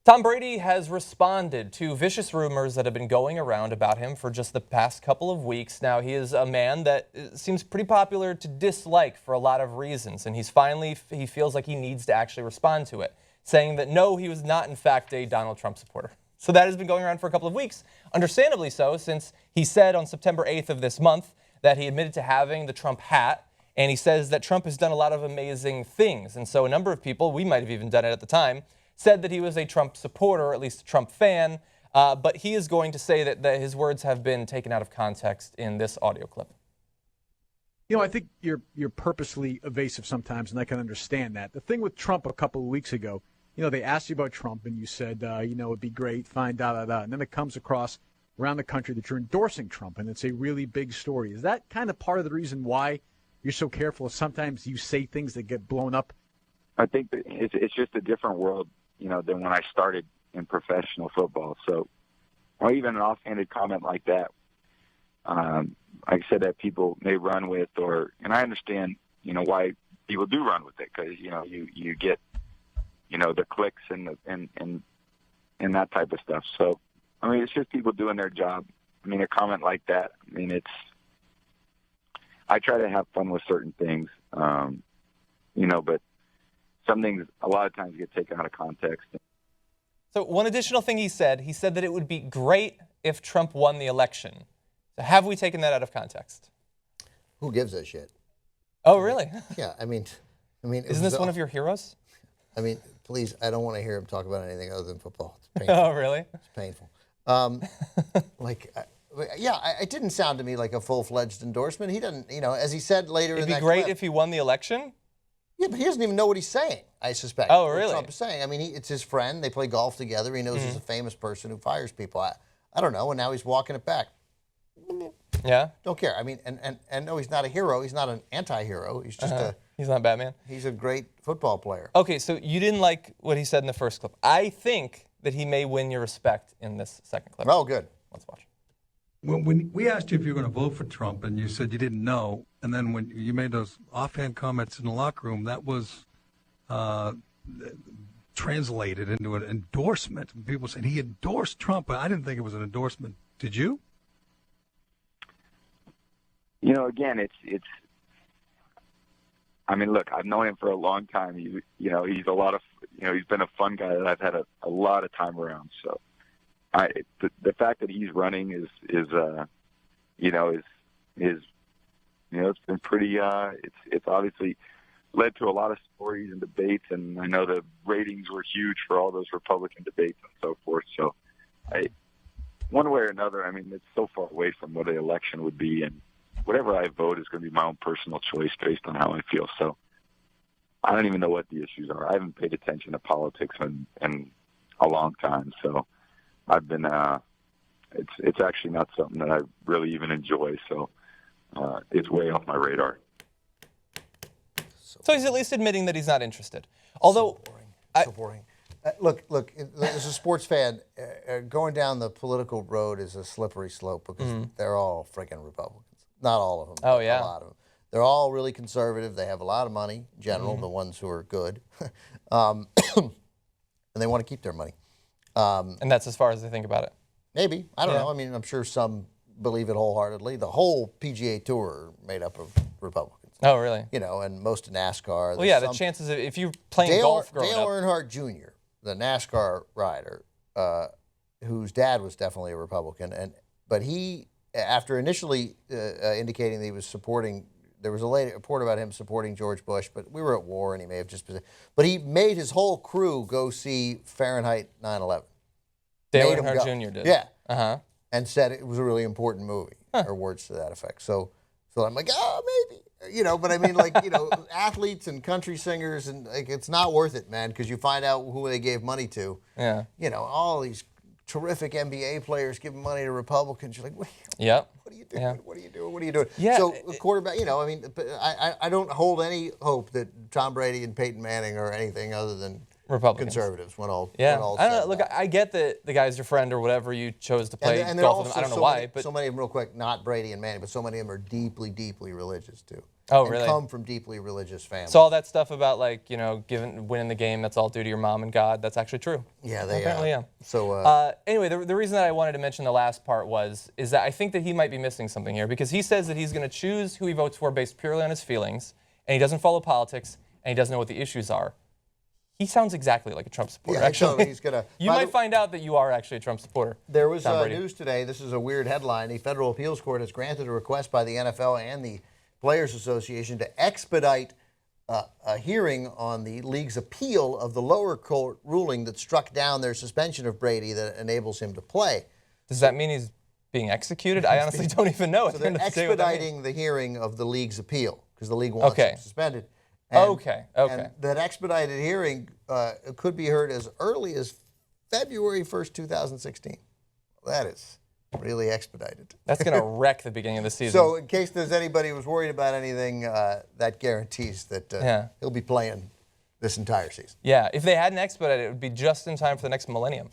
Tom Brady has responded to vicious rumors that have been going around about him for just the past couple of weeks. Now, he is a man that seems pretty popular to dislike for a lot of reasons, and he feels like he needs to actually respond to it, saying that no, he was not in fact a Donald Trump supporter. So that has been going around for a couple of weeks, understandably so, since he said on September 8th of this month that he admitted to having the Trump hat, and he says that Trump has done a lot of amazing things. And so a number of people, we might have even done it at the time, said that he was a Trump supporter, or at least a Trump fan, but he is going to say that his words have been taken out of context in this audio clip. You know, I think you're purposely evasive sometimes, and I can understand that. The thing with Trump a couple of weeks ago, you know, they asked you about Trump, and you said, you know, it'd be great, fine, da-da-da. And then it comes across around the country that you're endorsing Trump, and it's a really big story. Is that kind of part of the reason why you're so careful? Sometimes you say things that get blown up? I think that it's just a different world, you know, than when I started in professional football. So, or even an offhanded comment like that, like I said, that people may run with, and I understand, you know, why people do run with it, because, you know, you get, you know, the clicks and that type of stuff. So, I mean, it's just people doing their job. I mean, a comment like that, I mean, I try to have fun with certain things, you know, but some things a lot of times get taken out of context. So one additional thing he said that it would be great if Trump won the election. So have we taken that out of context? Who gives a shit? Oh, really? Yeah, I mean, isn't this one of your heroes? I mean, please, I don't want to hear him talk about anything other than football. It's painful. Oh, really? It's painful. It didn't sound to me like a full-fledged endorsement. He doesn't, you know, as he said later in that It'd be great clip, if he won the election? Yeah, but he doesn't even know what he's saying, I suspect. Oh, really? What Trump is saying. I mean, it's his friend. They play golf together. He knows he's a famous person who fires people. I don't know, and now he's walking it back. Yeah? Don't care. I mean, and no, he's not a hero. He's not an anti-hero. He's just He's not Batman? He's a great football player. Okay, so you didn't like what he said in the first clip. I think that he may win your respect in this second clip. Oh, good. Let's watch. When we asked you if you were going to vote for Trump, and you said you didn't know, and then when you made those offhand comments in the locker room, that was translated into an endorsement. And people said he endorsed Trump, but I didn't think it was an endorsement. Did you? You know, again, it's. I mean, look, I've known him for a long time. You know, he's been a fun guy that I've had a lot of time around. So, the fact that he's running is it's been pretty. It's obviously led to a lot of stories and debates, and I know the ratings were huge for all those Republican debates and so forth. So, one way or another, I mean, it's so far away from what an election would be, and whatever I vote is going to be my own personal choice based on how I feel. So I don't even know what the issues are. I haven't paid attention to politics in a long time. So I've been, it's actually not something that I really even enjoy. So it's way off my radar. So he's at least admitting that he's not interested. Although, so boring. Look, as a sports fan, going down the political road is a slippery slope because they're all freaking Republicans. Not all of them. Oh, yeah. A lot of them. They're all really conservative. They have a lot of money, in general, the ones who are good. And they want to keep their money. And that's as far as they think about it. Maybe. I don't know. I mean, I'm sure some believe it wholeheartedly. The whole PGA Tour are made up of Republicans. Oh, really? You know, and most of NASCAR. Well, yeah, the chances of, if you're playing golf growing Dale up. Earnhardt Jr., the NASCAR rider, whose dad was definitely a Republican, but he, after initially indicating that he was supporting, there was a late report about him supporting George Bush, but we were at war and he may have just been, but he made his whole crew go see Fahrenheit 9/11. Dale Earnhardt Jr. did. Yeah. Uh-huh. And said it was a really important movie, or words to that effect. So I'm like, oh, maybe. You know, but I mean, like, you know, athletes and country singers, and like, it's not worth it, man, because you find out who they gave money to. Yeah. You know, all these terrific NBA players giving money to Republicans. You're like, what are you doing? Yeah. What are you doing? What are you doing? Yeah. So a quarterback, you know, I mean, I don't hold any hope that Tom Brady and Peyton Manning are anything other than Republicans. conservatives when all Yeah, when all I don't said know. and Look, done. I get that the guy's your friend or whatever. You chose to play And they're golf with him. also I don't know so why, many, but so many of them, real quick, not Brady and Manning, but so many of them are deeply, deeply religious too. Oh, and really? come from deeply religious families. so all that stuff about like winning the game, that's all due to your mom and God. That's actually true. yeah, they Apparently, yeah. So Anyway, the reason that I wanted to mention the last part is that I think that he might be missing something here because he says that he's going to choose who he votes for based purely on his feelings, and he doesn't follow politics, and he doesn't know what the issues are. He sounds exactly like a Trump supporter. yeah, actually, he's gonna. you might find out that you are actually a Trump supporter. There was Tom Brady. news today. This is a weird headline. The Federal Appeals Court has granted a request by the NFL and the Players Association to expedite a hearing on the league's appeal of the lower court ruling that struck down their suspension of Brady that enables him to play. Does that mean he's being executed? I honestly don't even know. So they're At the end of the day what that means. expediting the hearing of the league's appeal because the league wants Okay. him suspended. Okay. And that expedited hearing could be heard as early as February 1st, 2016. That is really expedited. That's going to wreck the beginning of the season. So in case there's anybody who's worried about anything, that guarantees that he'll be playing this entire season. yeah, if they hadn't expedited it, would be just in time for the next millennium.